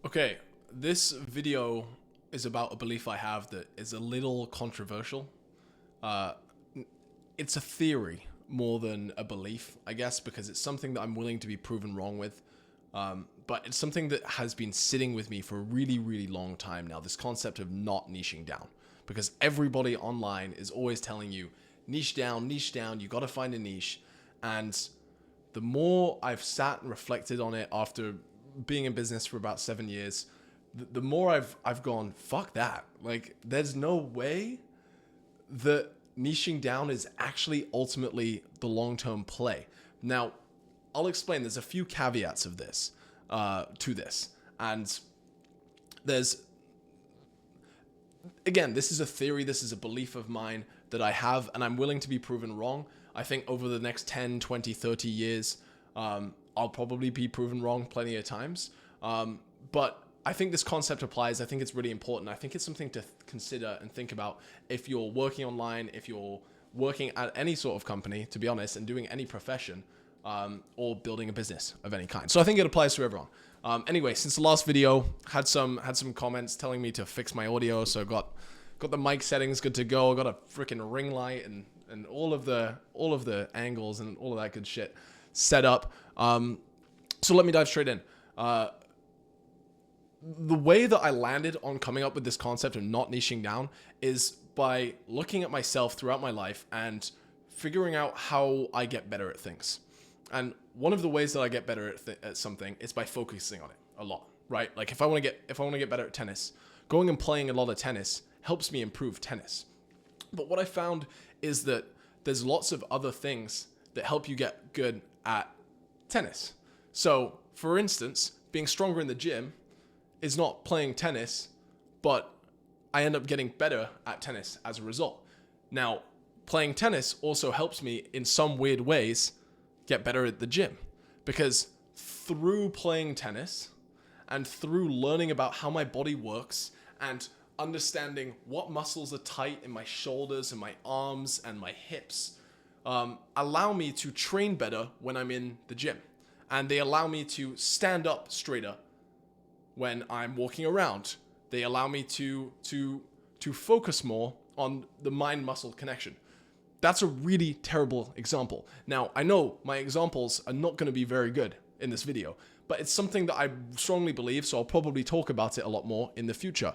Okay, this video is about a belief I have that is a little controversial. Uh, it's a theory more than a belief, I guess, because it's something that I'm willing to be proven wrong with. But it's something that has been sitting with me for a really, really long time now, this concept of not niching down. Because everybody online is always telling you, niche down, you gotta find a niche. And the more I've sat and reflected on it after being in business for about 7 years, the more I've gone, fuck that. Like, there's no way that niching down is actually ultimately the long-term play. Now, I'll explain. There's a few caveats of this, to this. And there's, again, this is a theory, this is a belief of mine that I have, and I'm willing to be proven wrong. I think over the next 10, 20, 30 years, I'll probably be proven wrong plenty of times. But I think this concept applies. I think it's really important. I think it's something to consider and think about if you're working online, if you're working at any sort of company, to be honest, and doing any profession, or building a business of any kind. So I think it applies to everyone. Anyway, since the last video, had some comments telling me to fix my audio, so got the mic settings good to go. I got a freaking ring light and all of the angles and all of that good shit set up. So let me dive straight in. The way that I landed on coming up with this concept of not niching down is by looking at myself throughout my life and figuring out how I get better at things. And one of the ways that I get better at something is by focusing on it a lot, right? Like if I want to get better at tennis, going and playing a lot of tennis helps me improve tennis. But what I found is that there's lots of other things that help you get good at tennis. So, for instance, being stronger in the gym is not playing tennis, but I end up getting better at tennis as a result. Now, playing tennis also helps me in some weird ways get better at the gym, because through playing tennis and through learning about how my body works and understanding what muscles are tight in my shoulders and my arms and my hips, allow me to train better when I'm in the gym. And they allow me to stand up straighter when I'm walking around. They allow me to focus more on the mind-muscle connection. That's a really terrible example. Now, I know my examples are not going to be very good in this video, but it's something that I strongly believe, so I'll probably talk about it a lot more in the future.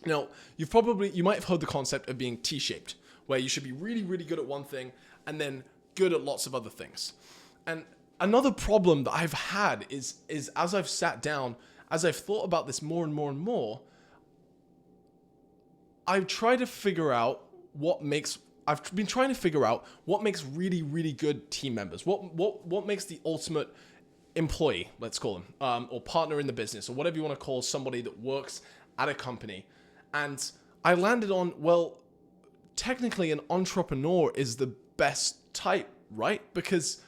Now, you might have heard the concept of being T-shaped, where you should be really, really good at one thing and then good at lots of other things. And another problem that I've had is as I've sat down, as I've thought about this more and more and more, I've been trying to figure out what makes really, really good team members. What makes the ultimate employee, let's call them, or partner in the business, or whatever you want to call somebody that works at a company. And I landed on, well, technically an entrepreneur is the best type, right? Because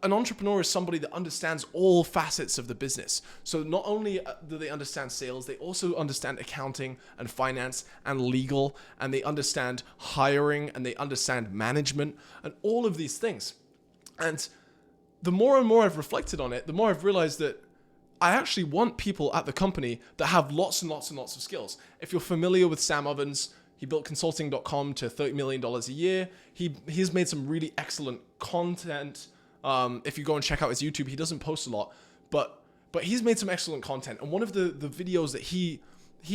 an entrepreneur is somebody that understands all facets of the business. So not only do they understand sales, they also understand accounting and finance and legal, and they understand hiring, and they understand management and all of these things. And the more and more I've reflected on it, the more I've realized that I actually want people at the company that have lots and lots and lots of skills. If you're familiar with Sam Ovens, he built consulting.com to $30 million a year. He's made some really excellent content. If you go and check out his YouTube, he doesn't post a lot, but he's made some excellent content. And one of the videos that he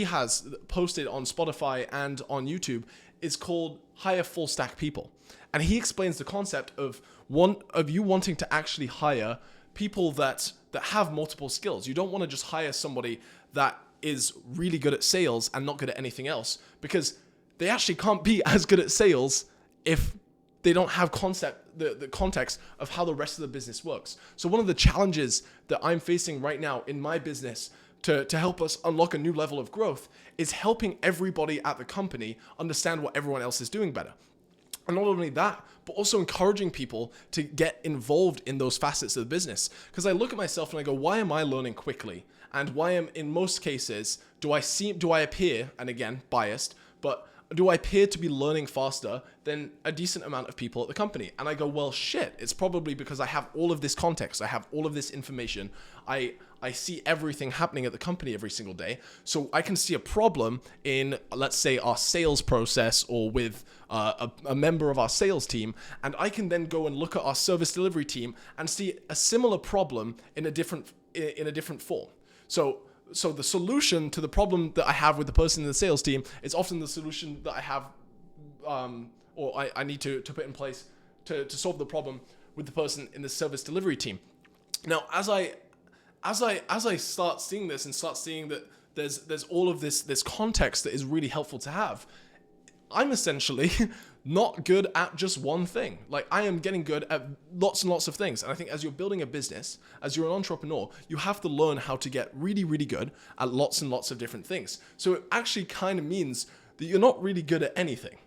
has posted on Spotify and on YouTube is called Hire Full Stack People. And he explains the concept of you wanting to actually hire people that have multiple skills. You don't want to just hire somebody that is really good at sales and not good at anything else, because they actually can't be as good at sales if they don't have the context of how the rest of the business works. So one of the challenges that I'm facing right now in my business to help us unlock a new level of growth is helping everybody at the company understand what everyone else is doing better. And not only that, but also encouraging people to get involved in those facets of the business. Because I look at myself and I go, why am I learning quickly? And why am, in most cases, do I appear, and again, biased, but do I appear to be learning faster than a decent amount of people at the company? And I go, well, shit, it's probably because I have all of this context. I have all of this information. I see everything happening at the company every single day. So I can see a problem in, let's say, our sales process or with a member of our sales team. And I can then go and look at our service delivery team and see a similar problem in a different form. So the solution to the problem that I have with the person in the sales team is often the solution that I have, or I need to put in place to solve the problem with the person in the service delivery team. Now, as I start seeing this and start seeing that there's all of this context that is really helpful to have, I'm essentially not good at just one thing. Like, I am getting good at lots and lots of things. And I think as you're building a business, as you're an entrepreneur, you have to learn how to get really, really good at lots and lots of different things. So it actually kind of means that you're not really good at anything.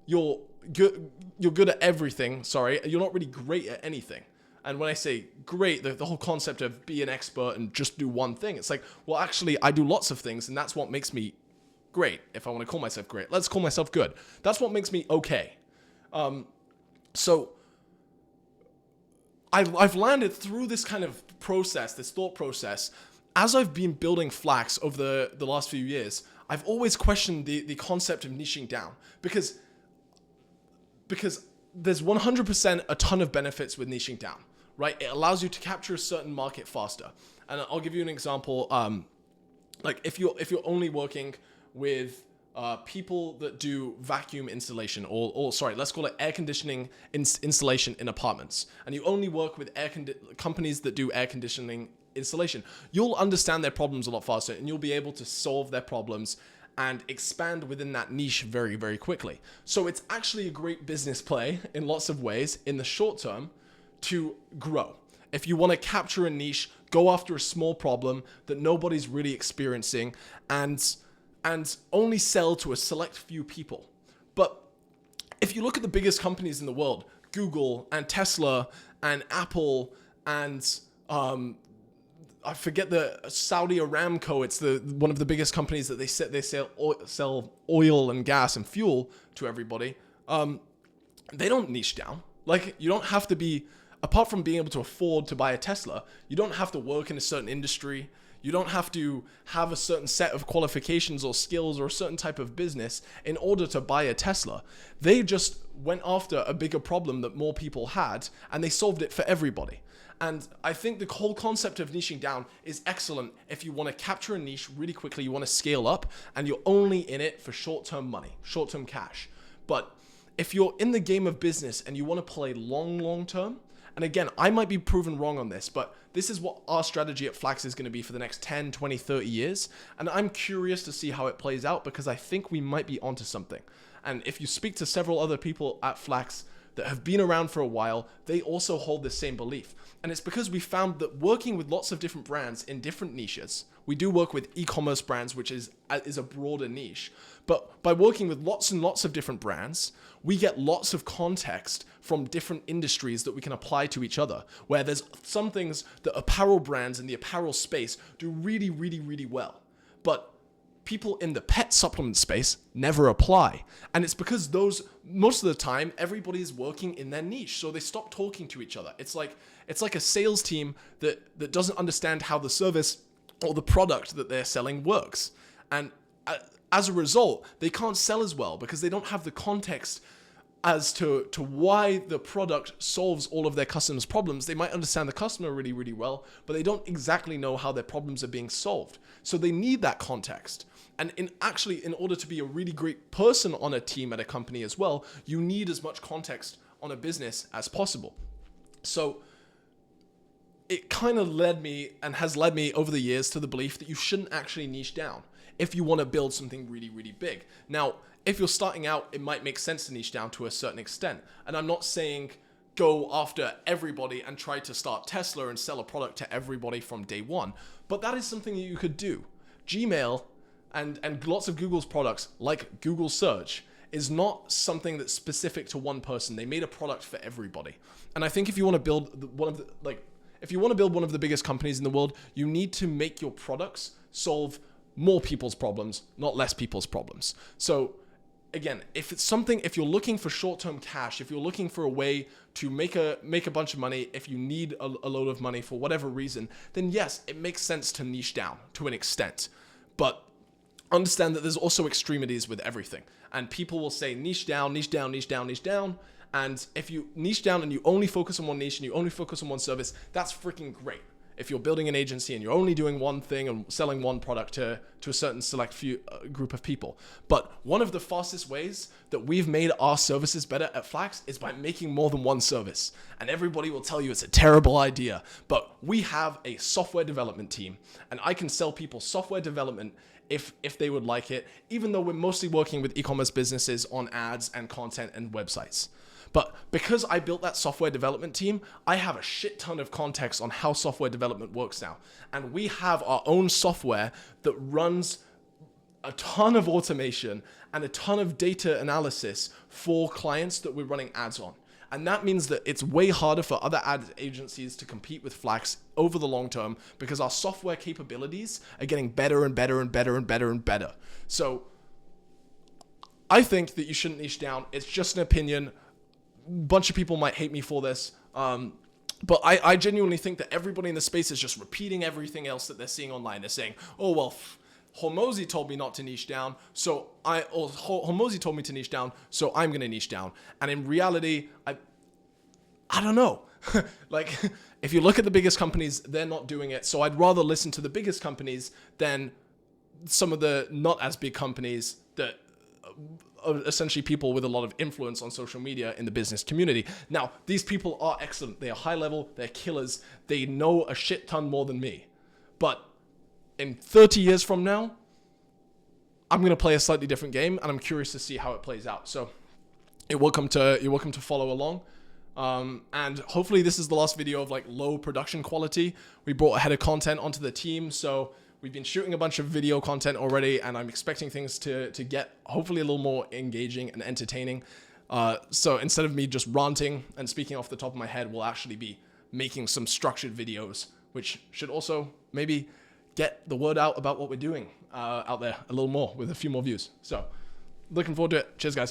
You're good at everything, sorry. You're not really great at anything. And when I say great, the whole concept of be an expert and just do one thing, it's like, well, actually, I do lots of things, and that's what makes me great. If I want to call myself great, let's call myself good. That's what makes me okay. So I've landed through this kind of process, this thought process, as I've been building Flax over the last few years. I've always questioned the concept of niching down because there's 100% a ton of benefits with niching down, right? It allows you to capture a certain market faster. And I'll give you an example. Like if you're only working with people that do vacuum installation, or sorry, let's call it air conditioning installation in apartments, and you only work with companies that do air conditioning installation, you'll understand their problems a lot faster, and you'll be able to solve their problems and expand within that niche very, very quickly. So it's actually a great business play in lots of ways in the short term to grow. If you want to capture a niche, go after a small problem that nobody's really experiencing and only sell to a select few people. But if you look at the biggest companies in the world, Google and Tesla and Apple and I forget the Saudi Aramco. It's one of the biggest companies that they sell oil and gas and fuel to everybody. They don't niche down. Like, you don't have to be, apart from being able to afford to buy a Tesla, you don't have to work in a certain industry. You don't have to have a certain set of qualifications or skills or a certain type of business in order to buy a Tesla. They just went after a bigger problem that more people had, and they solved it for everybody. And I think the whole concept of niching down is excellent if you want to capture a niche really quickly, you want to scale up, and you're only in it for short-term money, short-term cash. But if you're in the game of business and you want to play long-term, and again, I might be proven wrong on this, but this is what our strategy at Flax is going to be for the next 10, 20, 30 years. And I'm curious to see how it plays out because I think we might be onto something. And if you speak to several other people at Flax that have been around for a while, they also hold the same belief. And it's because we found that working with lots of different brands in different niches, we do work with e-commerce brands, which is a broader niche. But by working with lots and lots of different brands, we get lots of context from different industries that we can apply to each other, where there's some things that apparel brands in the apparel space do really, really, really well. But people in the pet supplement space never apply. And it's because most of the time, everybody's working in their niche. So they stop talking to each other. It's like a sales team that doesn't understand how the service or the product that they're selling works. And as a result, they can't sell as well because they don't have the context as to why the product solves all of their customers' problems. They might understand the customer really, really well, but they don't exactly know how their problems are being solved. So they need that context. And in order to be a really great person on a team at a company as well, you need as much context on a business as possible. So it kind of led me and has led me over the years to the belief that you shouldn't actually niche down if you want to build something really, really big. Now, if you're starting out, it might make sense to niche down to a certain extent. And I'm not saying go after everybody and try to start Tesla and sell a product to everybody from day one. But that is something that you could do. Gmail and lots of Google's products, like Google Search, is not something that's specific to one person. They made a product for everybody. And I think if you want to build one of the biggest companies in the world, you need to make your products solve more people's problems, not less people's problems. So again, if you're looking for short-term cash, if you're looking for a way to make a bunch of money, if you need a load of money for whatever reason, then yes, it makes sense to niche down to an extent. But understand that there's also extremities with everything. And people will say niche down, niche down, niche down, niche down. And if you niche down and you only focus on one niche and you only focus on one service, that's freaking great. If you're building an agency and you're only doing one thing and selling one product to a certain select few group of people. But one of the fastest ways that we've made our services better at Flax is by making more than one service. And everybody will tell you it's a terrible idea, but we have a software development team, and I can sell people software development if they would like it, even though we're mostly working with e-commerce businesses on ads and content and websites. But because I built that software development team, I have a shit ton of context on how software development works now. And we have our own software that runs a ton of automation and a ton of data analysis for clients that we're running ads on. And that means that it's way harder for other ad agencies to compete with Flax over the long term because our software capabilities are getting better and better and better and better and better. So I think that you shouldn't niche down. It's just an opinion. Bunch of people might hate me for this, but I genuinely think that everybody in the space is just repeating everything else that they're seeing online. They're saying, oh, well, Hormozi told me not to niche down, Hormozi told me to niche down, so I'm going to niche down. And in reality, I don't know. Like, if you look at the biggest companies, they're not doing it. So I'd rather listen to the biggest companies than some of the not as big companies that essentially people with a lot of influence on social media in the business community. Now, these people are excellent. They are high level. They're killers. They know a shit ton more than me. But in 30 years from now, I'm going to play a slightly different game, and I'm curious to see how it plays out. So you're welcome to follow along. And hopefully this is the last video of like low production quality. We brought a head of content onto the team, so we've been shooting a bunch of video content already, and I'm expecting things to get hopefully a little more engaging and entertaining. So instead of me just ranting and speaking off the top of my head, we'll actually be making some structured videos, which should also maybe get the word out about what we're doing out there a little more with a few more views. So looking forward to it. Cheers, guys.